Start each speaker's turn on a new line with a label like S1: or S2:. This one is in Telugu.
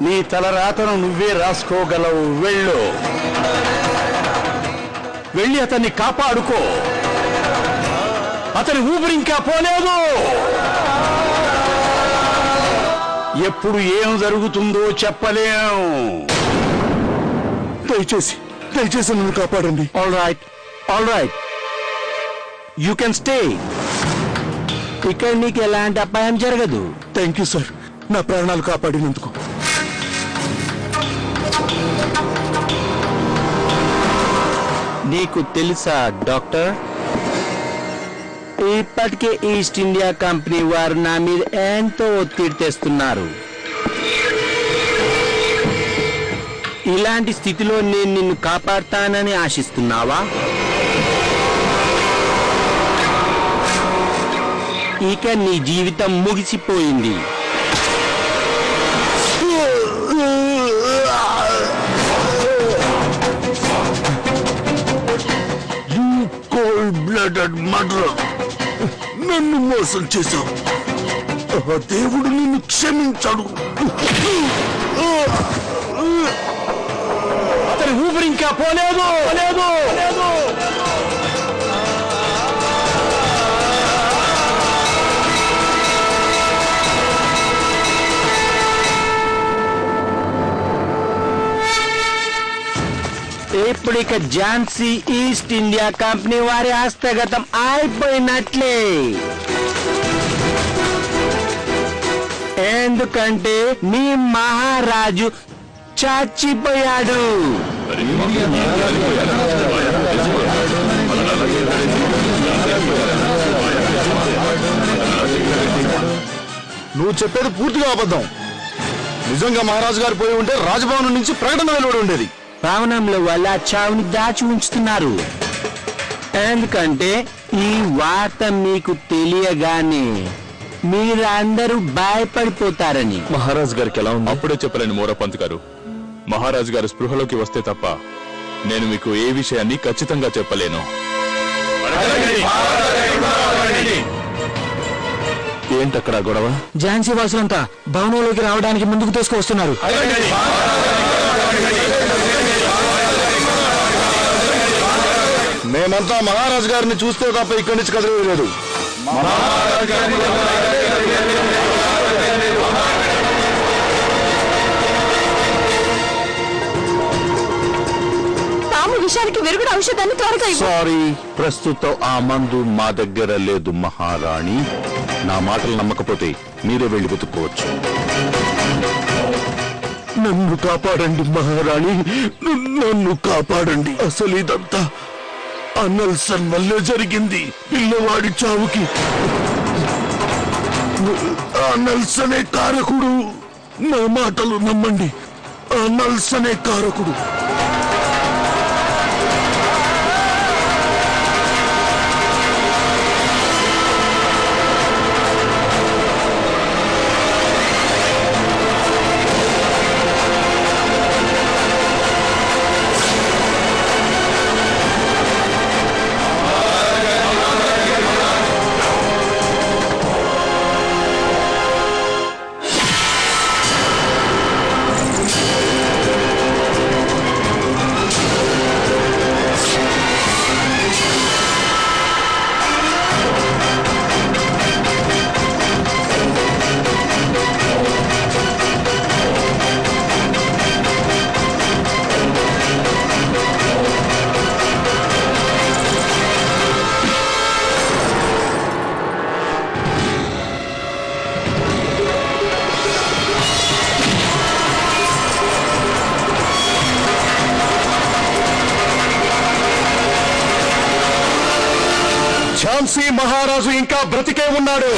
S1: నీ తలరాతను నువ్వే రాసుకోగలవు. వెళ్ళు, వెళ్ళి అతన్ని కాపాడుకో. అతని ఊపిరి ఇంకా పోలేదు. ఎప్పుడు ఏం జరుగుతుందో చెప్పలేం.
S2: దయచేసి నన్ను కాపాడండి.
S1: All right, you can stay. ఇక్కడ నీకు ఎలాంటి అపాయం జరగదు.
S2: థ్యాంక్ యూ సార్, నా ప్రాణాలు కాపాడినందుకు.
S1: నీకు తెలుసా డాక్టర్, ఇప్పటికే ఈస్ట్ ఇండియా కంపెనీ వారు నా మీద ఎంతో ఒత్తిడి తెస్తున్నారు. ఇలాంటి స్థితిలో నేను నిన్ను కాపాడతానని ఆశిస్తున్నావా? ఇక నీ జీవితం ముగిసిపోయింది.
S2: కోల్డ్ బ్లడెడ్ మర్డరర్, నన్ను మోసం చేశావు. ఆ దేవుడు నిన్ను క్షమించాడు.
S1: అతని ఊపిరి ఇంకా పోలేదు. ఇప్పుడు ఇక ఝాన్సీ ఈస్ట్ ఇండియా కంపెనీ వారి హస్తగతం అయిపోయినట్లే. ఎందుకంటే మీ మహారాజు చచ్చిపోయాడు.
S2: నువ్వు చెప్పేది పూర్తిగా అబద్ధం. నిజంగా మహారాజు గారు పోయి ఉంటే రాజభవనం నుంచి ప్రకటన వెలువడి ఉండేది.
S1: భవనంలో వల్ల చావుని దాచి ఉంచుతున్నారు. ఎందుకంటే ఈ వార్త మీకు తెలియగానే మీరందరూ భయపడిపోతారని.
S3: మహారాజు గారికి ఎలా ఉంది? అప్పుడే చెప్పలేను మోరపంత్ గారు. మహారాజు గారు స్పృహలోకి వస్తే తప్ప నేను మీకు ఏ విషయాన్ని ఖచ్చితంగా చెప్పలేను. ఏంటక్కడ గొడవ?
S1: ఝాన్సీ వాసులంతా భవనంలోకి రావడానికి ముందుకు తీసుకువస్తున్నారు.
S2: మేమంతా మహారాజు గారిని చూస్తే తప్ప ఇక్కడి నుంచి కదిలేదు.
S4: తాము విషయానికి విరుగుడు ఔషధాన్ని త్వరగా.
S5: సారీ, ప్రస్తుతం ఆ మందు మా దగ్గర లేదు మహారాణి. నా మాటలు నమ్మకపోతే మీరే వెళ్ళి వెతుక్కోవచ్చు.
S2: నన్ను కాపాడండి మహారాణి, నన్ను కాపాడండి. అసలు ఇదంతా ఆ నెల్సన్ వల్లే జరిగింది. పిల్లవాడి చావుకి ఆ నెల్సనే కారకుడు. నా మాటలు నమ్మండి, ఆ నెల్సనే కారకుడు. ఝాన్సీ మహారాజు ఇంకా బ్రతికే ఉన్నాడు.